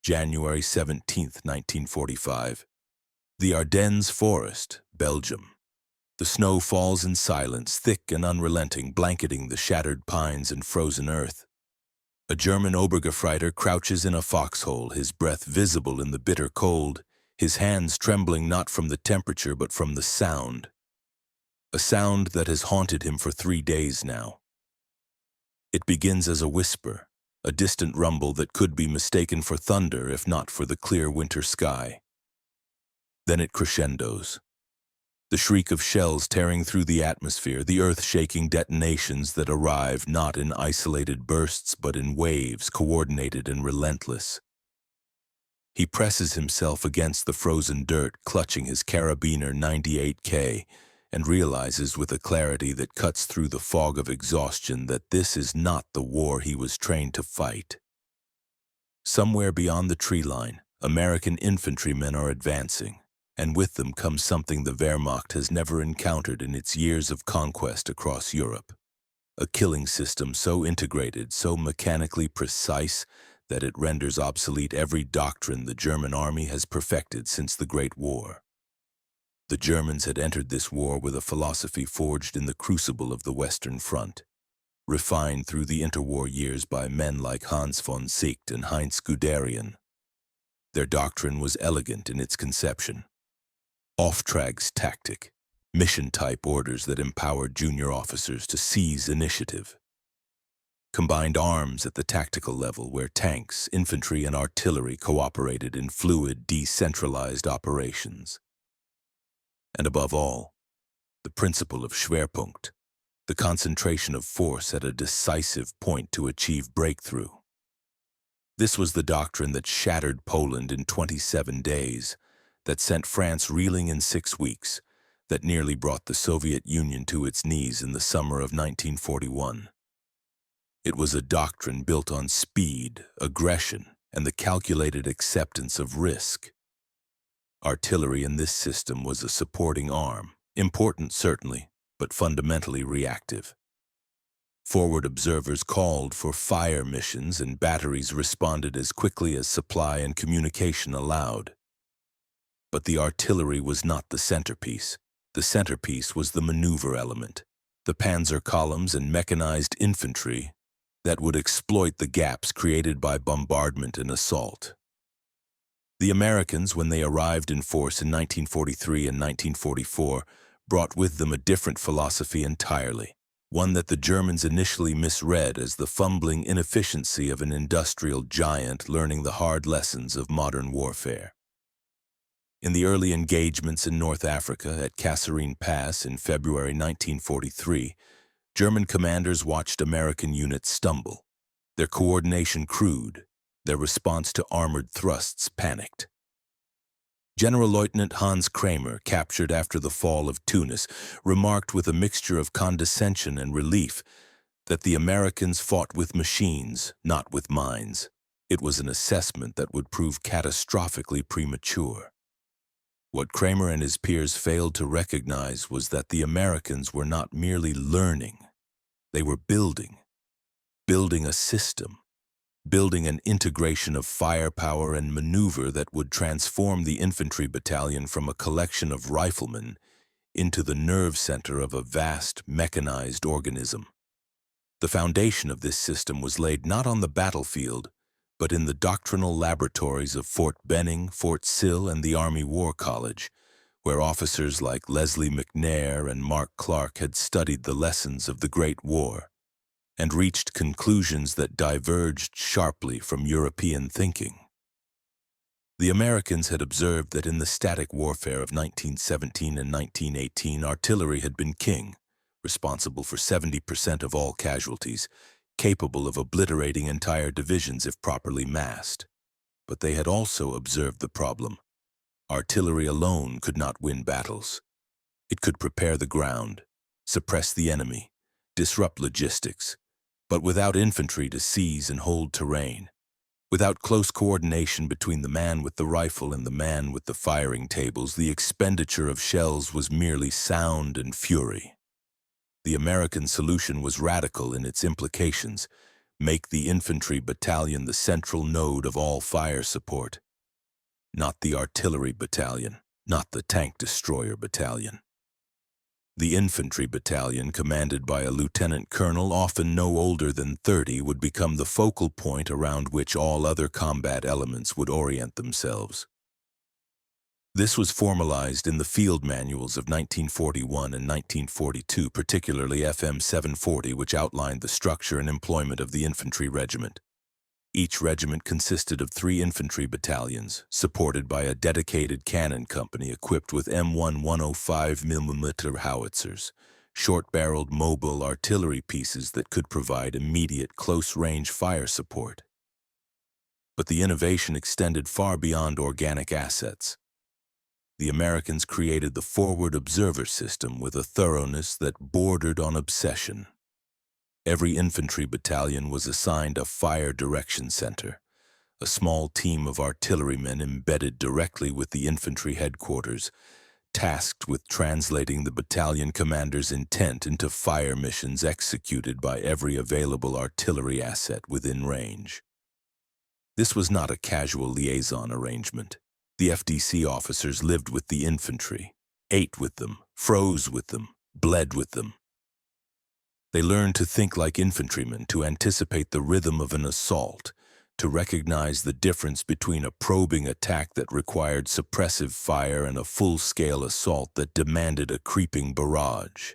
January 17, 1945. The Ardennes forest, Belgium. The snow falls in silence, thick and unrelenting, blanketing the shattered pines and frozen earth. A German Obergefreiter crouches in a foxhole, his breath visible in the bitter cold, his hands trembling not from the temperature but from the sound. A sound that has haunted him for 3 days now. It begins as a whisper, a distant rumble that could be mistaken for thunder if not for the clear winter sky. Then it crescendos. The shriek of shells tearing through the atmosphere, the earth-shaking detonations that arrive not in isolated bursts but in waves, coordinated and relentless. He presses himself against the frozen dirt, clutching his carabiner 98K, and realizes with a clarity that cuts through the fog of exhaustion that this is not the war he was trained to fight. Somewhere beyond the tree line, American infantrymen are advancing, and with them comes something the Wehrmacht has never encountered in its years of conquest across Europe. A killing system so integrated, so mechanically precise, that it renders obsolete every doctrine the German army has perfected since the Great War. The Germans had entered this war with a philosophy forged in the crucible of the Western Front, refined through the interwar years by men like Hans von Seeckt and Heinz Guderian. Their doctrine was elegant in its conception. Auftrags tactic, mission-type orders that empowered junior officers to seize initiative. Combined arms at the tactical level where tanks, infantry, and artillery cooperated in fluid, decentralized operations. And above all, the principle of Schwerpunkt, the concentration of force at a decisive point to achieve breakthrough. This was the doctrine that shattered Poland in 27 days, that sent France reeling in 6 weeks, that nearly brought the Soviet Union to its knees in the summer of 1941. It was a doctrine built on speed, aggression, and the calculated acceptance of risk. Artillery in this system was a supporting arm, important certainly, but fundamentally reactive. Forward observers called for fire missions and batteries responded as quickly as supply and communication allowed. But the artillery was not the centerpiece. The centerpiece was the maneuver element, the panzer columns and mechanized infantry that would exploit the gaps created by bombardment and assault. The Americans, when they arrived in force in 1943 and 1944, brought with them a different philosophy entirely, one that the Germans initially misread as the fumbling inefficiency of an industrial giant learning the hard lessons of modern warfare. In the early engagements in North Africa at Kasserine Pass in February 1943, German commanders watched American units stumble, their coordination crude, their response to armored thrusts panicked. General Lieutenant Hans Kramer, captured after the fall of Tunis, remarked with a mixture of condescension and relief that the Americans fought with machines, not with minds. It was an assessment that would prove catastrophically premature. What Kramer and his peers failed to recognize was that the Americans were not merely learning. They were building a system, building an integration of firepower and maneuver that would transform the infantry battalion from a collection of riflemen into the nerve center of a vast, mechanized organism. The foundation of this system was laid not on the battlefield, but in the doctrinal laboratories of Fort Benning, Fort Sill, and the Army War College, where officers like Leslie McNair and Mark Clark had studied the lessons of the Great War and reached conclusions that diverged sharply from European thinking. The Americans had observed that in the static warfare of 1917 and 1918, artillery had been king, responsible for 70% of all casualties, capable of obliterating entire divisions if properly massed. But they had also observed the problem. Artillery alone could not win battles. It could prepare the ground, suppress the enemy, disrupt logistics, but without infantry to seize and hold terrain, without close coordination between the man with the rifle and the man with the firing tables, the expenditure of shells was merely sound and fury. The American solution was radical in its implications, make the infantry battalion the central node of all fire support. Not the artillery battalion, not the tank destroyer battalion. The infantry battalion, commanded by a lieutenant colonel often no older than 30, would become the focal point around which all other combat elements would orient themselves. This was formalized in the field manuals of 1941 and 1942, particularly FM 740, which outlined the structure and employment of the infantry regiment. Each regiment consisted of 3 infantry battalions, supported by a dedicated cannon company equipped with M1 105mm howitzers, short-barreled mobile artillery pieces that could provide immediate close-range fire support. But the innovation extended far beyond organic assets. The Americans created the forward observer system with a thoroughness that bordered on obsession. Every infantry battalion was assigned a fire direction center, a small team of artillerymen embedded directly with the infantry headquarters, tasked with translating the battalion commander's intent into fire missions executed by every available artillery asset within range. This was not a casual liaison arrangement. The FDC officers lived with the infantry, ate with them, froze with them, bled with them. They learned to think like infantrymen, to anticipate the rhythm of an assault, to recognize the difference between a probing attack that required suppressive fire and a full-scale assault that demanded a creeping barrage.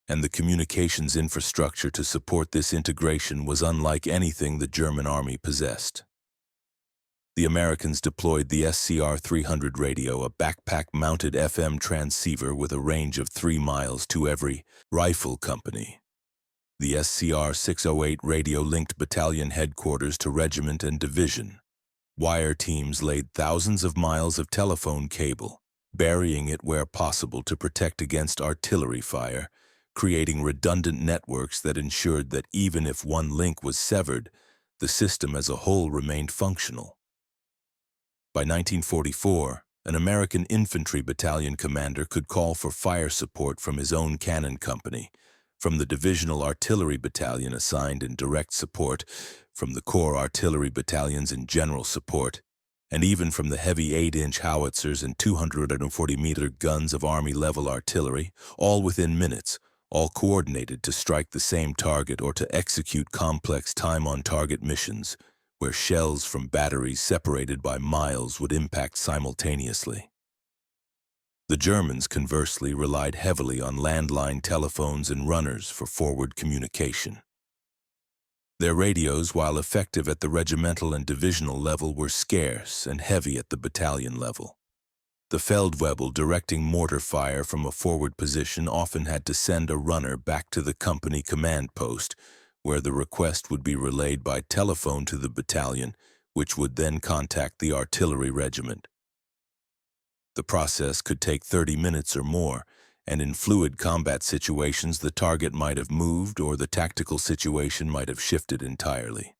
And the communications infrastructure to support this integration was unlike anything the German army possessed. The Americans deployed the SCR-300 radio, a backpack-mounted FM transceiver with a range of 3 miles, to every rifle company. The SCR-608 radio linked battalion headquarters to regiment and division. Wire teams laid thousands of miles of telephone cable, burying it where possible to protect against artillery fire, creating redundant networks that ensured that even if one link was severed, the system as a whole remained functional. By 1944, an American infantry battalion commander could call for fire support from his own cannon company, from the divisional artillery battalion assigned in direct support, from the corps artillery battalions in general support, and even from the heavy 8-inch howitzers and 240-meter guns of Army-level artillery, all within minutes, all coordinated to strike the same target or to execute complex time-on-target missions, where shells from batteries separated by miles would impact simultaneously. The Germans, conversely, relied heavily on landline telephones and runners for forward communication. Their radios, while effective at the regimental and divisional level, were scarce and heavy at the battalion level. The Feldwebel, directing mortar fire from a forward position, often had to send a runner back to the company command post, where the request would be relayed by telephone to the battalion, which would then contact the artillery regiment. The process could take 30 minutes or more, and in fluid combat situations the target might have moved or the tactical situation might have shifted entirely.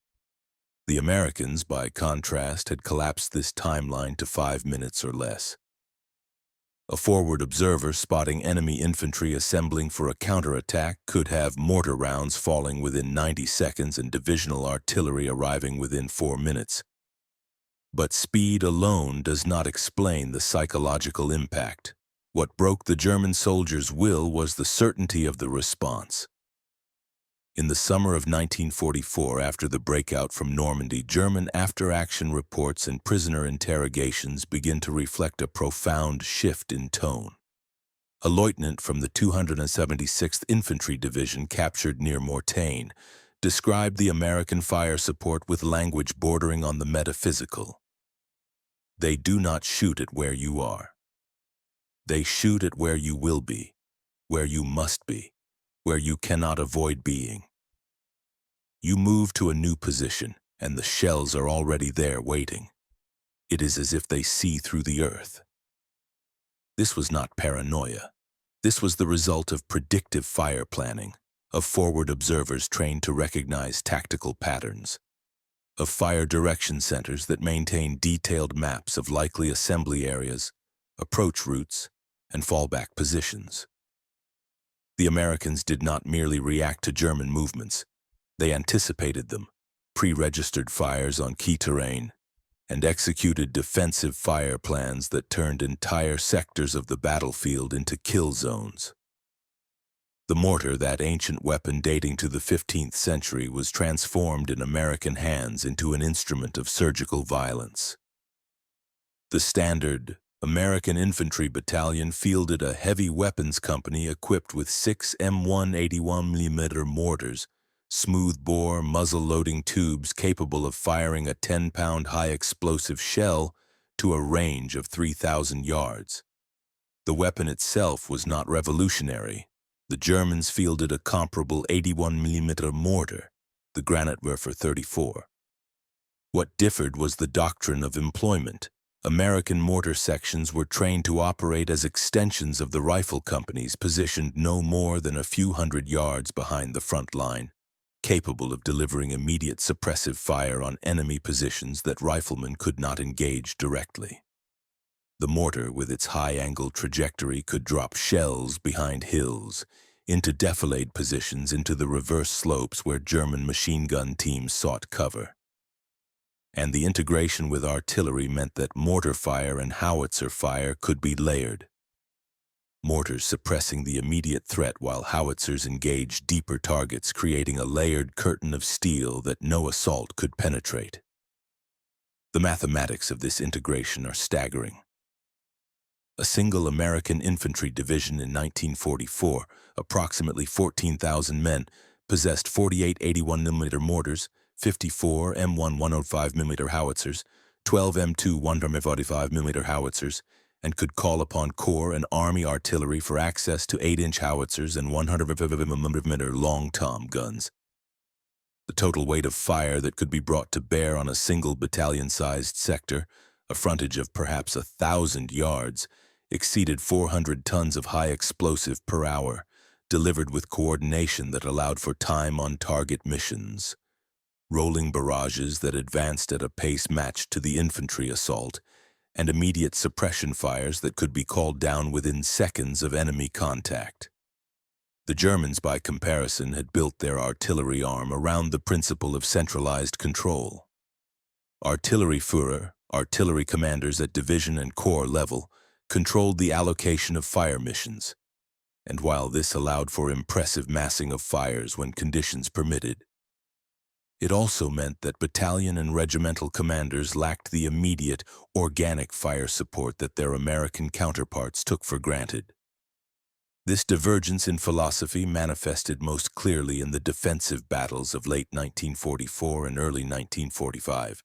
The Americans, by contrast, had collapsed this timeline to 5 minutes or less. A forward observer spotting enemy infantry assembling for a counterattack could have mortar rounds falling within 90 seconds and divisional artillery arriving within 4 minutes. But speed alone does not explain the psychological impact. What broke the German soldiers' will was the certainty of the response. In the summer of 1944, after the breakout from Normandy, German after-action reports and prisoner interrogations begin to reflect a profound shift in tone. A lieutenant from the 276th Infantry Division, captured near Mortagne, described the American fire support with language bordering on the metaphysical. They do not shoot at where you are. They shoot at where you will be, where you must be, where you cannot avoid being. You move to a new position, and the shells are already there waiting. It is as if they see through the earth. This was not paranoia. This was the result of predictive fire planning, of forward observers trained to recognize tactical patterns, of fire direction centers that maintain detailed maps of likely assembly areas, approach routes, and fallback positions. The Americans did not merely react to German movements. They anticipated them, pre-registered fires on key terrain, and executed defensive fire plans that turned entire sectors of the battlefield into kill zones. The mortar, that ancient weapon dating to the 15th century, was transformed in American hands into an instrument of surgical violence. The standard American Infantry Battalion fielded a heavy weapons company equipped with 6 M1 81mm mortars, smooth-bore, muzzle-loading tubes capable of firing a 10-pound high-explosive shell to a range of 3,000 yards. The weapon itself was not revolutionary. The Germans fielded a comparable 81mm mortar, the Granatwerfer 34. What differed was the doctrine of employment. American mortar sections were trained to operate as extensions of the rifle companies positioned no more than a few hundred yards behind the front line, capable of delivering immediate suppressive fire on enemy positions that riflemen could not engage directly. The mortar, with its high-angle trajectory, could drop shells behind hills, into defilade positions into the reverse slopes where German machine gun teams sought cover. And the integration with artillery meant that mortar fire and howitzer fire could be layered. Mortars suppressing the immediate threat while howitzers engaged deeper targets, creating a layered curtain of steel that no assault could penetrate. The mathematics of this integration are staggering. A single American infantry division in 1944, approximately 14,000 men, possessed 48 81mm mortars, 54 M1 105mm howitzers, 12 M2 145mm howitzers, and could call upon Corps and Army artillery for access to 8-inch howitzers and 150mm long tom guns. The total weight of fire that could be brought to bear on a single battalion-sized sector, a frontage of perhaps 1,000 yards, exceeded 400 tons of high explosive per hour, delivered with coordination that allowed for time-on-target missions. Rolling barrages that advanced at a pace matched to the infantry assault, and immediate suppression fires that could be called down within seconds of enemy contact. The Germans, by comparison, had built their artillery arm around the principle of centralized control. Artillerieführer, artillery commanders at division and corps level, controlled the allocation of fire missions, and while this allowed for impressive massing of fires when conditions permitted, it also meant that battalion and regimental commanders lacked the immediate, organic fire support that their American counterparts took for granted. This divergence in philosophy manifested most clearly in the defensive battles of late 1944 and early 1945.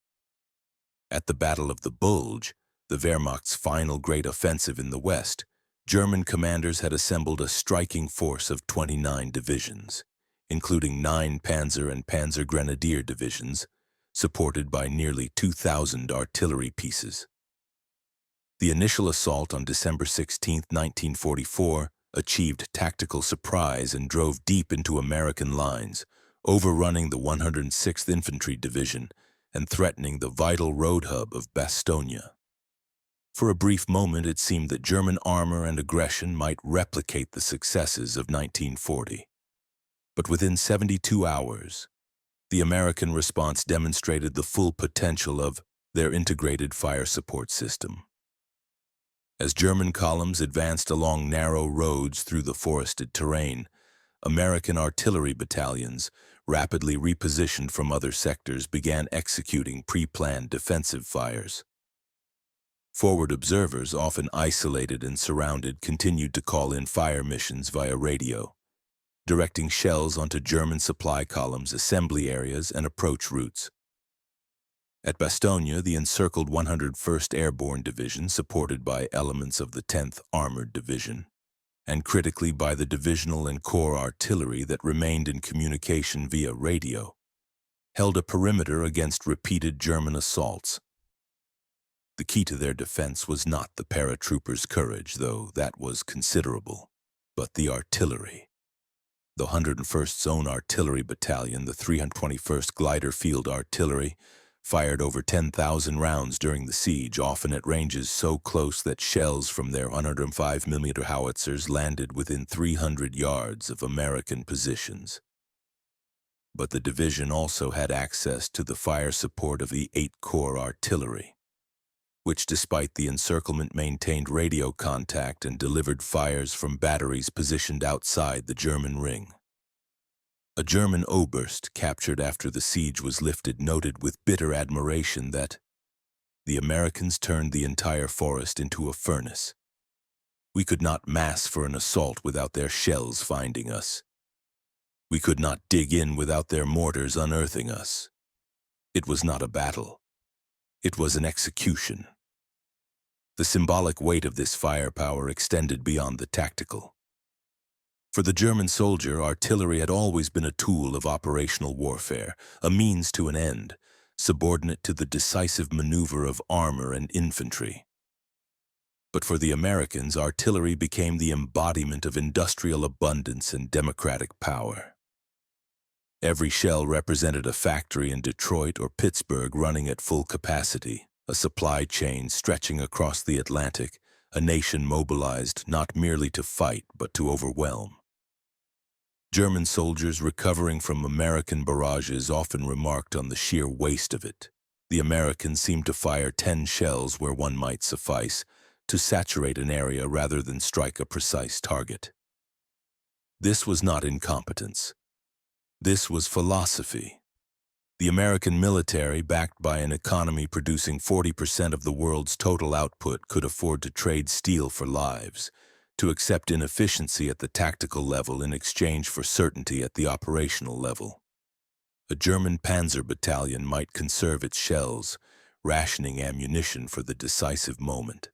At the Battle of the Bulge, the Wehrmacht's final great offensive in the West, German commanders had assembled a striking force of 29 divisions, including 9 Panzer and Panzer Grenadier divisions, supported by nearly 2,000 artillery pieces. The initial assault on December 16, 1944, achieved tactical surprise and drove deep into American lines, overrunning the 106th Infantry Division and threatening the vital road hub of Bastogne. For a brief moment, it seemed that German armor and aggression might replicate the successes of 1940. But within 72 hours, the American response demonstrated the full potential of their integrated fire support system. As German columns advanced along narrow roads through the forested terrain, American artillery battalions, rapidly repositioned from other sectors, began executing pre-planned defensive fires. Forward observers, often isolated and surrounded, continued to call in fire missions via radio, directing shells onto German supply columns, assembly areas, and approach routes. At Bastogne, the encircled 101st Airborne Division, supported by elements of the 10th Armored Division, and critically by the divisional and corps artillery that remained in communication via radio, held a perimeter against repeated German assaults. The key to their defense was not the paratroopers' courage, though that was considerable, but the artillery. The 101st's own artillery battalion, the 321st Glider Field Artillery, fired over 10,000 rounds during the siege, often at ranges so close that shells from their 105mm howitzers landed within 300 yards of American positions. But the division also had access to the fire support of the 8-Corps artillery, which despite the encirclement maintained radio contact and delivered fires from batteries positioned outside the German ring. A German Oberst captured after the siege was lifted noted with bitter admiration that the Americans turned the entire forest into a furnace. We could not mass for an assault without their shells finding us. We could not dig in without their mortars unearthing us. It was not a battle. It was an execution. The symbolic weight of this firepower extended beyond the tactical. For the German soldier, artillery had always been a tool of operational warfare, a means to an end, subordinate to the decisive maneuver of armor and infantry. But for the Americans, artillery became the embodiment of industrial abundance and democratic power. Every shell represented a factory in Detroit or Pittsburgh running at full capacity, a supply chain stretching across the Atlantic, a nation mobilized not merely to fight but to overwhelm. German soldiers recovering from American barrages often remarked on the sheer waste of it. The Americans seemed to fire 10 shells where one might suffice, to saturate an area rather than strike a precise target. This was not incompetence. This was philosophy. The American military, backed by an economy producing 40% of the world's total output, could afford to trade steel for lives, to accept inefficiency at the tactical level in exchange for certainty at the operational level. A German panzer battalion might conserve its shells, rationing ammunition for the decisive moment.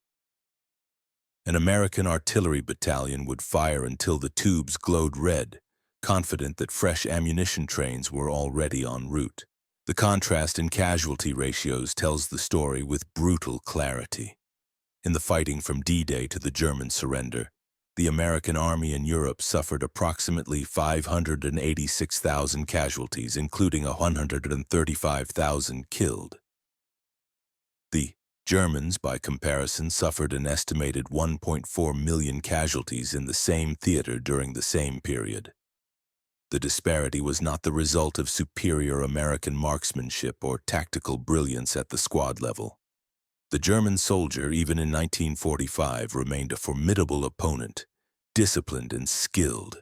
An American artillery battalion would fire until the tubes glowed red, confident that fresh ammunition trains were already en route. The contrast in casualty ratios tells the story with brutal clarity. In the fighting from D-Day to the German surrender, the American army in Europe suffered approximately 586,000 casualties, including 135,000 killed. The Germans, by comparison, suffered an estimated 1.4 million casualties in the same theater during the same period. The disparity was not the result of superior American marksmanship or tactical brilliance at the squad level. The German soldier, even in 1945, remained a formidable opponent, disciplined and skilled.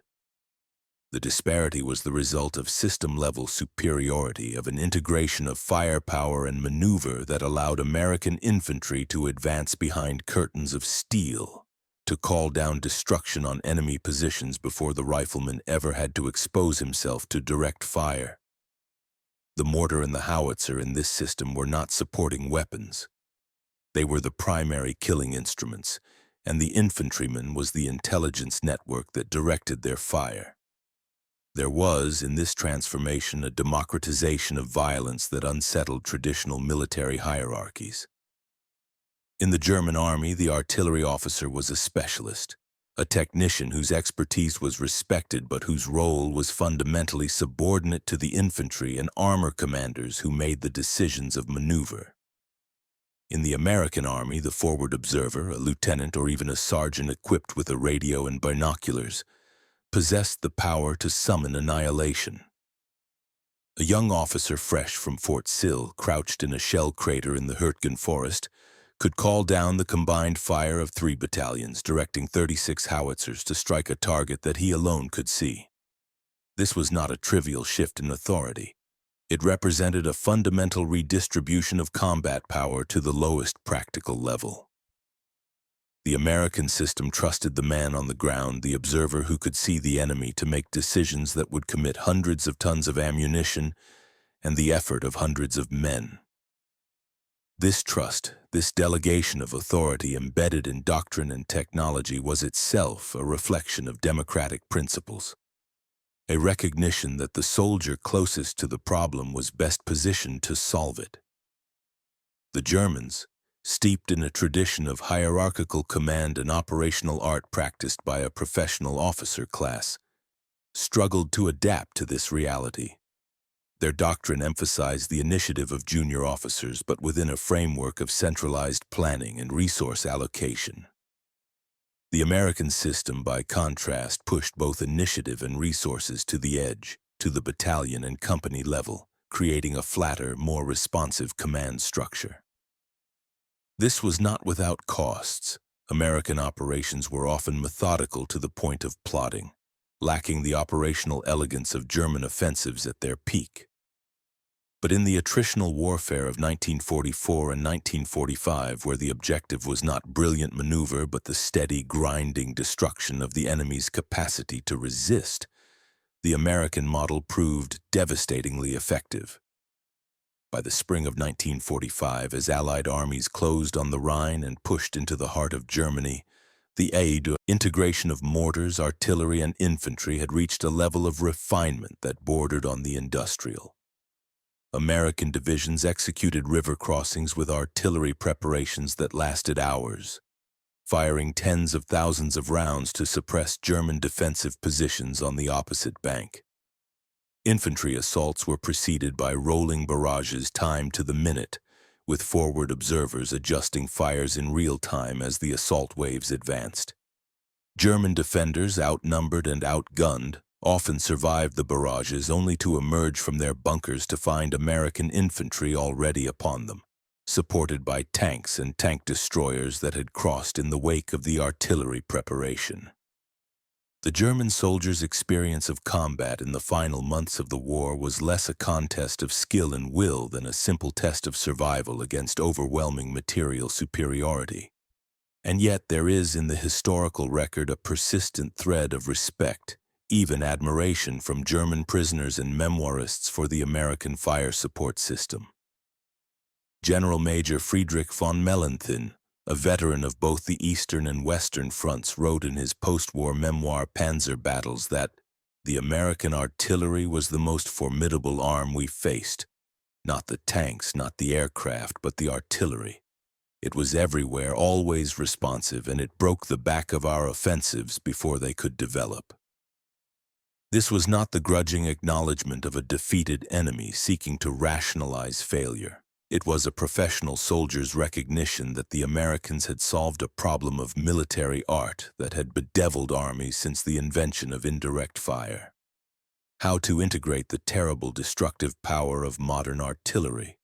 The disparity was the result of system-level superiority, of an integration of firepower and maneuver that allowed American infantry to advance behind curtains of steel, to call down destruction on enemy positions before the rifleman ever had to expose himself to direct fire. The mortar and the howitzer in this system were not supporting weapons. They were the primary killing instruments, and the infantryman was the intelligence network that directed their fire. There was, in this transformation, a democratization of violence that unsettled traditional military hierarchies. In the German army, the artillery officer was a specialist, a technician whose expertise was respected but whose role was fundamentally subordinate to the infantry and armor commanders who made the decisions of maneuver. In the American army, the forward observer, a lieutenant or even a sergeant equipped with a radio and binoculars, possessed the power to summon annihilation. A young officer fresh from Fort Sill, crouched in a shell crater in the Hürtgen forest, could call down the combined fire of 3 battalions, directing 36 howitzers to strike a target that he alone could see. This was not a trivial shift in authority. It represented a fundamental redistribution of combat power to the lowest practical level. The American system trusted the man on the ground, the observer who could see the enemy, to make decisions that would commit hundreds of tons of ammunition and the effort of hundreds of men. This trust, this delegation of authority embedded in doctrine and technology, was itself a reflection of democratic principles, a recognition that the soldier closest to the problem was best positioned to solve it. The Germans, steeped in a tradition of hierarchical command and operational art practiced by a professional officer class, struggled to adapt to this reality. Their doctrine emphasized the initiative of junior officers, but within a framework of centralized planning and resource allocation. The American system, by contrast, pushed both initiative and resources to the edge, to the battalion and company level, creating a flatter, more responsive command structure. This was not without costs. American operations were often methodical to the point of plodding, lacking the operational elegance of German offensives at their peak. But in the attritional warfare of 1944 and 1945, where the objective was not brilliant maneuver but the steady, grinding destruction of the enemy's capacity to resist, the American model proved devastatingly effective. By the spring of 1945, as Allied armies closed on the Rhine and pushed into the heart of Germany, the integration of mortars, artillery, and infantry had reached a level of refinement that bordered on the industrial. American divisions executed river crossings with artillery preparations that lasted hours, firing tens of thousands of rounds to suppress German defensive positions on the opposite bank. Infantry assaults were preceded by rolling barrages timed to the minute, with forward observers adjusting fires in real time as the assault waves advanced. German defenders, outnumbered and outgunned, often survived the barrages only to emerge from their bunkers to find American infantry already upon them, supported by tanks and tank destroyers that had crossed in the wake of the artillery preparation. The German soldiers' experience of combat in the final months of the war was less a contest of skill and will than a simple test of survival against overwhelming material superiority. And yet there is in the historical record a persistent thread of respect, even admiration from German prisoners and memoirists for the American fire support system. General Major Friedrich von Mellenthin, a veteran of both the Eastern and Western fronts, wrote in his post-war memoir Panzer Battles that the American artillery was the most formidable arm we faced. Not the tanks, not the aircraft, but the artillery. It was everywhere, always responsive, and it broke the back of our offensives before they could develop. This was not the grudging acknowledgement of a defeated enemy seeking to rationalize failure. It was a professional soldier's recognition that the Americans had solved a problem of military art that had bedeviled armies since the invention of indirect fire. How to integrate the terrible destructive power of modern artillery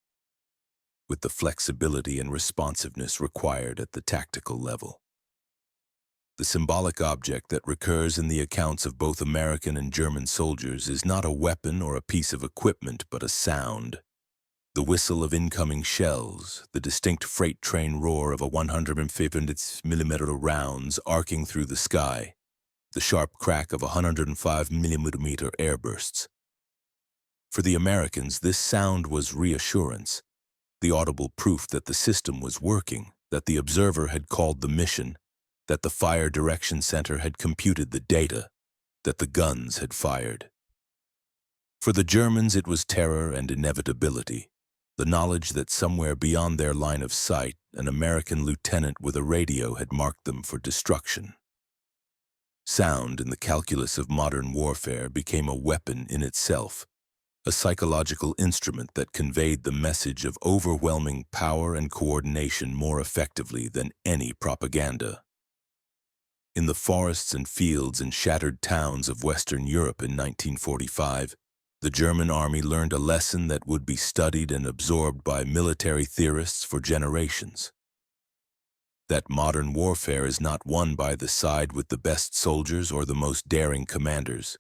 with the flexibility and responsiveness required at the tactical level. The symbolic object that recurs in the accounts of both American and German soldiers is not a weapon or a piece of equipment, but a sound. The whistle of incoming shells, the distinct freight train roar of a 150mm rounds arcing through the sky, the sharp crack of 105mm airbursts. For the Americans, this sound was reassurance, the audible proof that the system was working, that the observer had called the mission, that the Fire Direction Center had computed the data, that the guns had fired. For the Germans, it was terror and inevitability, the knowledge that somewhere beyond their line of sight, an American lieutenant with a radio had marked them for destruction. Sound, in the calculus of modern warfare, became a weapon in itself, a psychological instrument that conveyed the message of overwhelming power and coordination more effectively than any propaganda. In the forests and fields and shattered towns of Western Europe in 1945, the German army learned a lesson that would be studied and absorbed by military theorists for generations. That modern warfare is not won by the side with the best soldiers or the most daring commanders,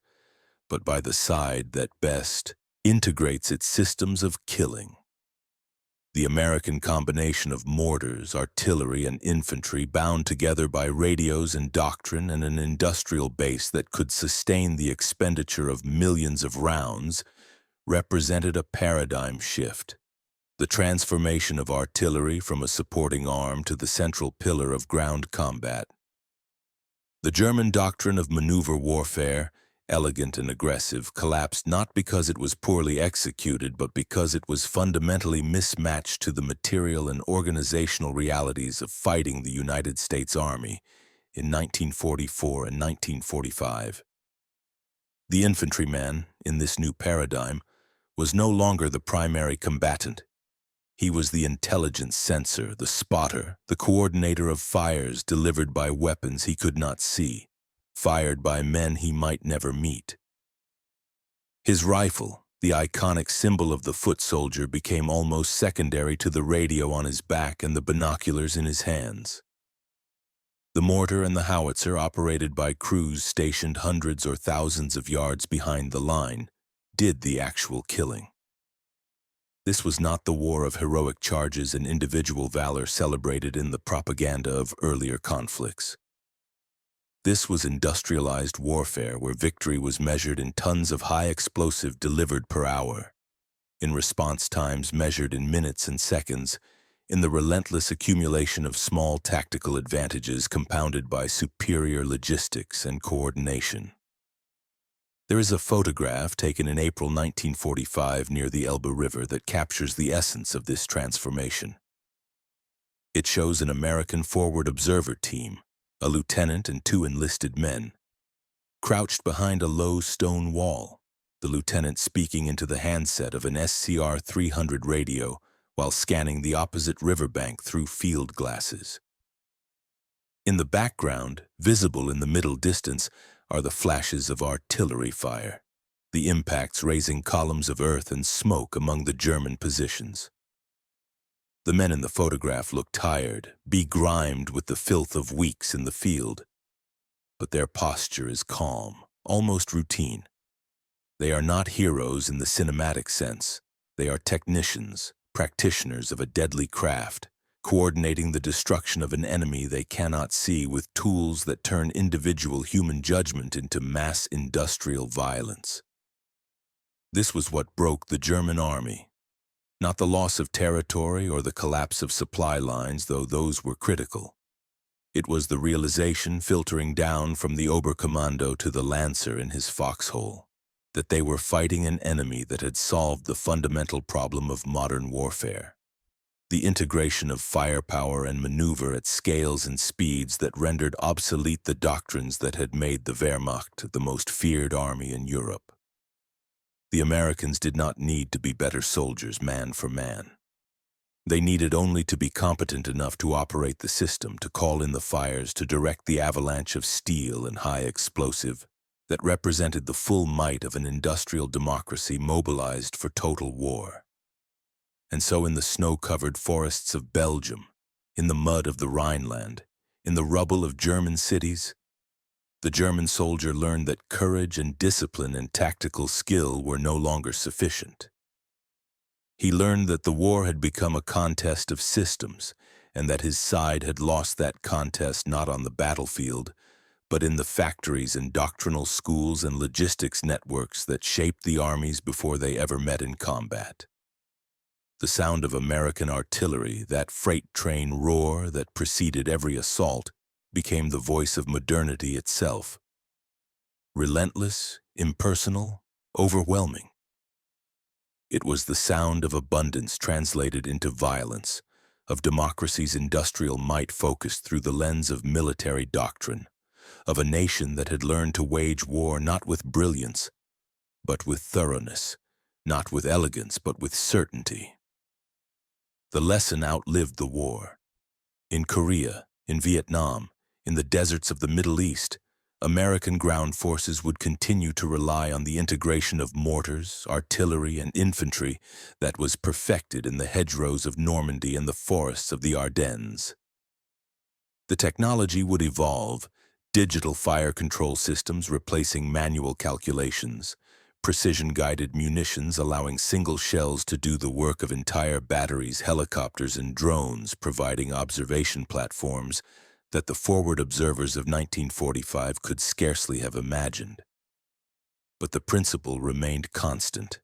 but by the side that best integrates its systems of killing. The American combination of mortars, artillery, and infantry, bound together by radios and doctrine and an industrial base that could sustain the expenditure of millions of rounds, represented a paradigm shift. The transformation of artillery from a supporting arm to the central pillar of ground combat. The German doctrine of maneuver warfare, elegant and aggressive, collapsed not because it was poorly executed, but because it was fundamentally mismatched to the material and organizational realities of fighting the United States Army in 1944 and 1945. The infantryman, in this new paradigm, was no longer the primary combatant. He was the intelligence sensor, the spotter, the coordinator of fires delivered by weapons he could not see, fired by men he might never meet. His rifle, the iconic symbol of the foot soldier, became almost secondary to the radio on his back and the binoculars in his hands. The mortar and the howitzer, operated by crews stationed hundreds or thousands of yards behind the line, did the actual killing. This was not the war of heroic charges and individual valor celebrated in the propaganda of earlier conflicts. This was industrialized warfare where victory was measured in tons of high explosive delivered per hour, in response times measured in minutes and seconds, in the relentless accumulation of small tactical advantages compounded by superior logistics and coordination. There is a photograph taken in April 1945 near the Elbe River that captures the essence of this transformation. It shows an American forward observer team, a lieutenant and two enlisted men, crouched behind a low stone wall, the lieutenant speaking into the handset of an SCR-300 radio while scanning the opposite riverbank through field glasses. In the background, visible in the middle distance, are the flashes of artillery fire, the impacts raising columns of earth and smoke among the German positions. The men in the photograph look tired, begrimed with the filth of weeks in the field, but their posture is calm, almost routine. They are not heroes in the cinematic sense. They are technicians, practitioners of a deadly craft, coordinating the destruction of an enemy they cannot see with tools that turn individual human judgment into mass industrial violence. This was what broke the German army. Not the loss of territory or the collapse of supply lines, though those were critical. It was the realization, filtering down from the Oberkommando to the Lancer in his foxhole, that they were fighting an enemy that had solved the fundamental problem of modern warfare. The integration of firepower and maneuver at scales and speeds that rendered obsolete the doctrines that had made the Wehrmacht the most feared army in Europe. The Americans did not need to be better soldiers man for man. They needed only to be competent enough to operate the system, to call in the fires, to direct the avalanche of steel and high explosive that represented the full might of an industrial democracy mobilized for total war. And so in the snow-covered forests of Belgium, in the mud of the Rhineland, in the rubble of German cities, the German soldier learned that courage and discipline and tactical skill were no longer sufficient. He learned that the war had become a contest of systems, and that his side had lost that contest not on the battlefield, but in the factories and doctrinal schools and logistics networks that shaped the armies before they ever met in combat. The sound of American artillery, that freight train roar that preceded every assault, became the voice of modernity itself. Relentless, impersonal, overwhelming. It was the sound of abundance translated into violence, of democracy's industrial might focused through the lens of military doctrine, of a nation that had learned to wage war not with brilliance, but with thoroughness, not with elegance, but with certainty. The lesson outlived the war. In Korea, in Vietnam, in the deserts of the Middle East, American ground forces would continue to rely on the integration of mortars, artillery, and infantry that was perfected in the hedgerows of Normandy and the forests of the Ardennes. The technology would evolve, digital fire control systems replacing manual calculations, precision-guided munitions allowing single shells to do the work of entire batteries, helicopters, and drones providing observation platforms that the forward observers of 1945 could scarcely have imagined. But the principle remained constant.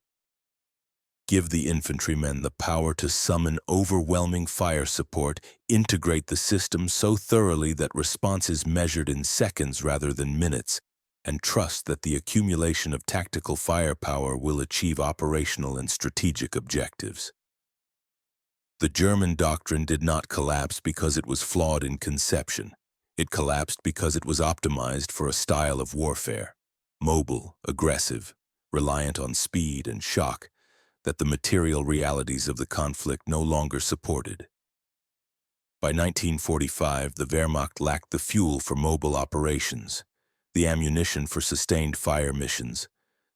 Give the infantrymen the power to summon overwhelming fire support, integrate the system so thoroughly that response is measured in seconds rather than minutes, and trust that the accumulation of tactical firepower will achieve operational and strategic objectives. The German doctrine did not collapse because it was flawed in conception. It collapsed because it was optimized for a style of warfare, mobile, aggressive, reliant on speed and shock, that the material realities of the conflict no longer supported. By 1945, the Wehrmacht lacked the fuel for mobile operations, the ammunition for sustained fire missions,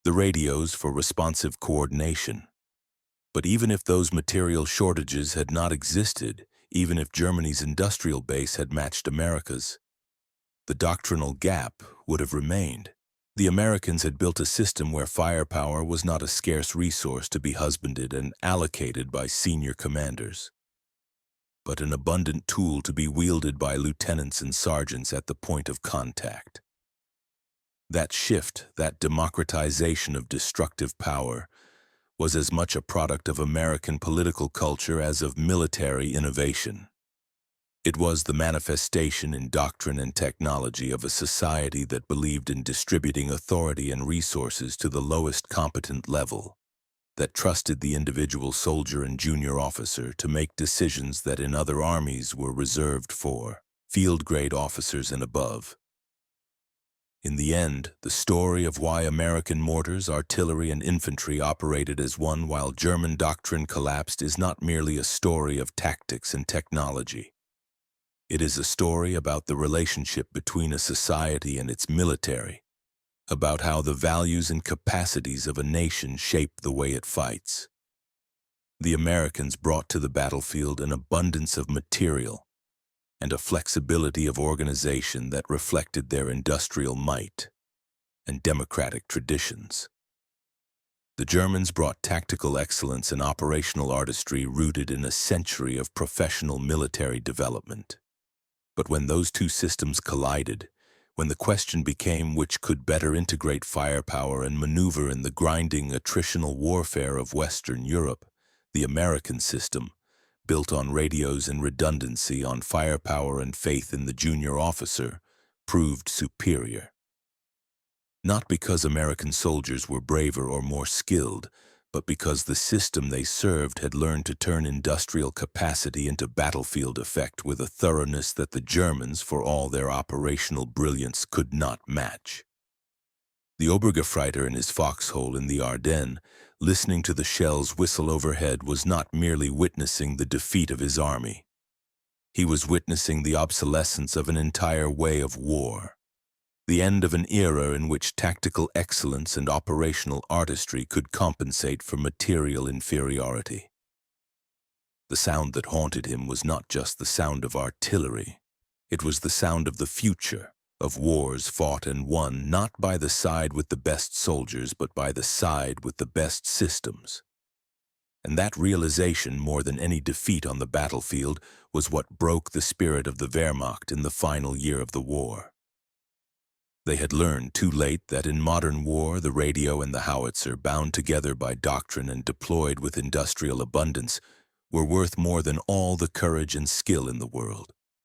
the radios for responsive coordination. But even if those material shortages had not existed, even if Germany's industrial base had matched America's, the doctrinal gap would have remained. The Americans had built a system where firepower was not a scarce resource to be husbanded and allocated by senior commanders, but an abundant tool to be wielded by lieutenants and sergeants at the point of contact. That shift, that democratization of destructive power, was as much a product of American political culture as of military innovation. It was the manifestation in doctrine and technology of a society that believed in distributing authority and resources to the lowest competent level, that trusted the individual soldier and junior officer to make decisions that in other armies were reserved for field-grade officers and above. In the end, the story of why American mortars, artillery, and infantry operated as one while German doctrine collapsed is not merely a story of tactics and technology. It is a story about the relationship between a society and its military, about how the values and capacities of a nation shape the way it fights. The Americans brought to the battlefield an abundance of material and a flexibility of organization that reflected their industrial might and democratic traditions. The Germans brought tactical excellence and operational artistry rooted in a century of professional military development. But when those two systems collided, when the question became which could better integrate firepower and maneuver in the grinding attritional warfare of Western Europe, the American system, built on radios and redundancy, on firepower and faith in the junior officer, proved superior. Not because American soldiers were braver or more skilled, but because the system they served had learned to turn industrial capacity into battlefield effect with a thoroughness that the Germans, for all their operational brilliance, could not match. The Obergefreiter in his foxhole in the Ardennes, listening to the shells whistle overhead, was not merely witnessing the defeat of his army. He was witnessing the obsolescence of an entire way of war, the end of an era in which tactical excellence and operational artistry could compensate for material inferiority. The sound that haunted him was not just the sound of artillery. It was the sound of the future, of wars fought and won not by the side with the best soldiers, but by the side with the best systems. And that realization, more than any defeat on the battlefield, was what broke the spirit of the Wehrmacht in the final year of the war. They had learned too late that in modern war, the radio and the howitzer, bound together by doctrine and deployed with industrial abundance, were worth more than all the courage and skill in the world.